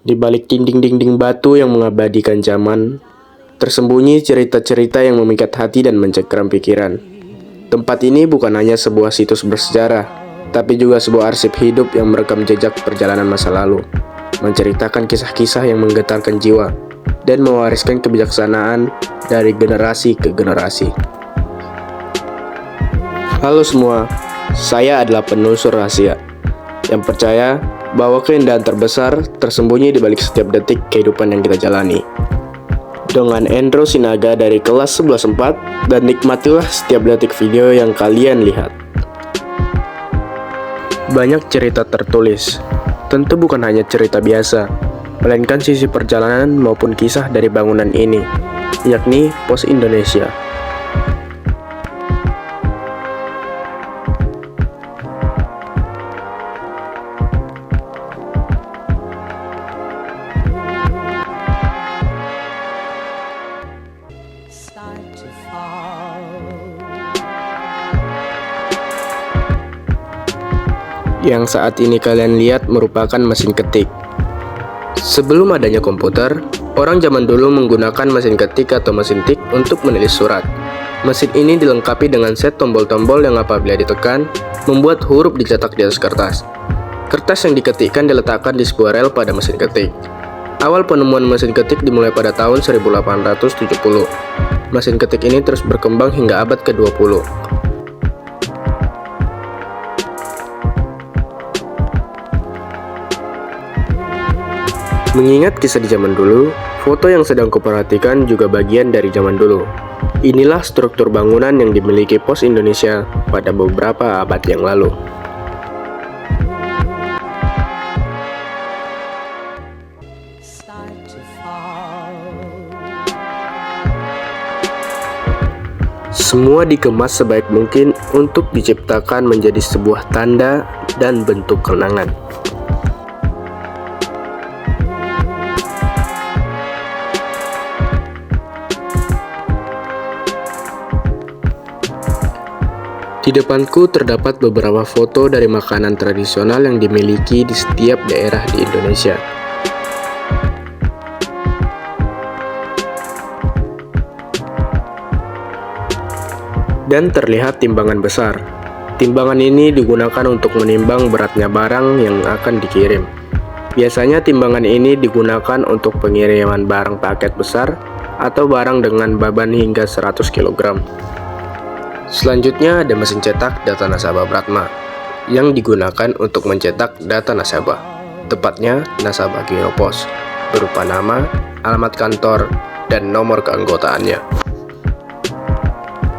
Di balik dinding-dinding batu yang mengabadikan zaman, tersembunyi cerita-cerita yang memikat hati dan mencengkeram pikiran. Tempat ini bukan hanya sebuah situs bersejarah, tapi juga sebuah arsip hidup yang merekam jejak perjalanan masa lalu, menceritakan kisah-kisah yang menggetarkan jiwa, dan mewariskan kebijaksanaan dari generasi ke generasi. Halo semua, saya adalah penelusur rahasia yang percaya bahwa keindahan terbesar tersembunyi di balik setiap detik kehidupan yang kita jalani. Dengan Endro Sinaga dari kelas 11.4, dan nikmatilah setiap detik video yang kalian lihat. Banyak cerita tertulis, tentu bukan hanya cerita biasa, melainkan sisi perjalanan maupun kisah dari bangunan ini, yakni Pos Indonesia. Yang saat ini kalian lihat merupakan mesin ketik. Sebelum adanya komputer, orang zaman dulu menggunakan mesin ketik atau mesin tik untuk menulis surat. Mesin ini dilengkapi dengan set tombol-tombol yang apabila ditekan, membuat huruf dicetak di atas kertas. Kertas yang diketikkan diletakkan di sebuah rel pada mesin ketik. Awal penemuan mesin ketik dimulai pada tahun 1870. Mesin ketik ini terus berkembang hingga abad ke-20. Mengingat kisah di zaman dulu, foto yang sedang kuperhatikan juga bagian dari zaman dulu. Inilah struktur bangunan yang dimiliki Pos Indonesia pada beberapa abad yang lalu. Semua dikemas sebaik mungkin untuk diciptakan menjadi sebuah tanda dan bentuk kenangan. Di depanku terdapat beberapa foto dari makanan tradisional yang dimiliki di setiap daerah di Indonesia. Dan terlihat timbangan besar. Timbangan ini digunakan untuk menimbang beratnya barang yang akan dikirim. Biasanya timbangan ini digunakan untuk pengiriman barang paket besar atau barang dengan beban hingga 100 kg. Selanjutnya ada mesin cetak data nasabah Pratma yang digunakan untuk mencetak data nasabah, tepatnya nasabah Giro Pos, berupa nama, alamat kantor, dan nomor keanggotaannya.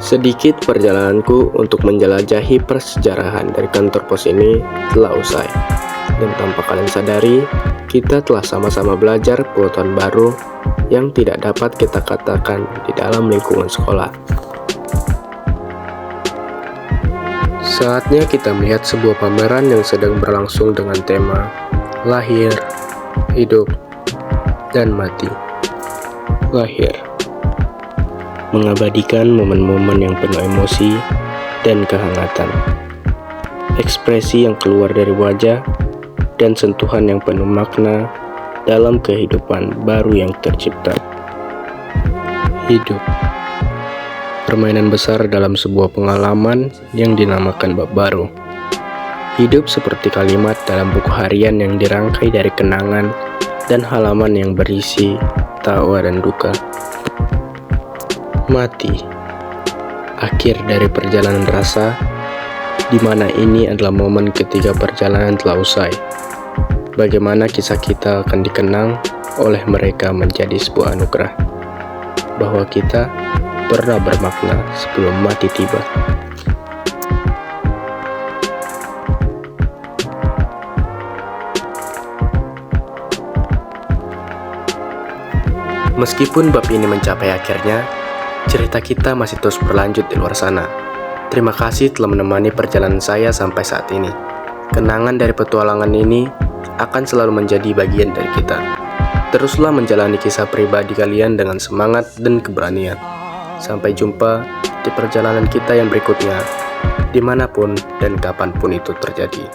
Sedikit perjalananku untuk menjelajahi persejarahan dari kantor pos ini telah usai, dan tanpa kalian sadari, kita telah sama-sama belajar pengetahuan baru yang tidak dapat kita katakan di dalam lingkungan sekolah. Saatnya kita melihat sebuah pameran yang sedang berlangsung dengan tema lahir, hidup, dan mati. Lahir mengabadikan momen-momen yang penuh emosi dan kehangatan, ekspresi yang keluar dari wajah, dan sentuhan yang penuh makna dalam kehidupan baru yang tercipta. Hidup, permainan besar dalam sebuah pengalaman yang dinamakan bab baru. Hidup seperti kalimat dalam buku harian yang dirangkai dari kenangan dan halaman yang berisi tawa dan duka. Mati, akhir dari perjalanan rasa, di mana ini adalah momen ketika perjalanan telah usai. Bagaimana kisah kita akan dikenang oleh mereka menjadi sebuah anugerah, bahwa kita pernah bermakna sebelum mati tiba. Meskipun bab ini mencapai akhirnya, cerita kita masih terus berlanjut di luar sana. Terima kasih telah menemani perjalanan saya sampai saat ini. Kenangan dari petualangan ini akan selalu menjadi bagian dari kita. Teruslah menjalani kisah pribadi kalian dengan semangat dan keberanian. Sampai jumpa di perjalanan kita yang berikutnya, dimanapun dan kapanpun itu terjadi.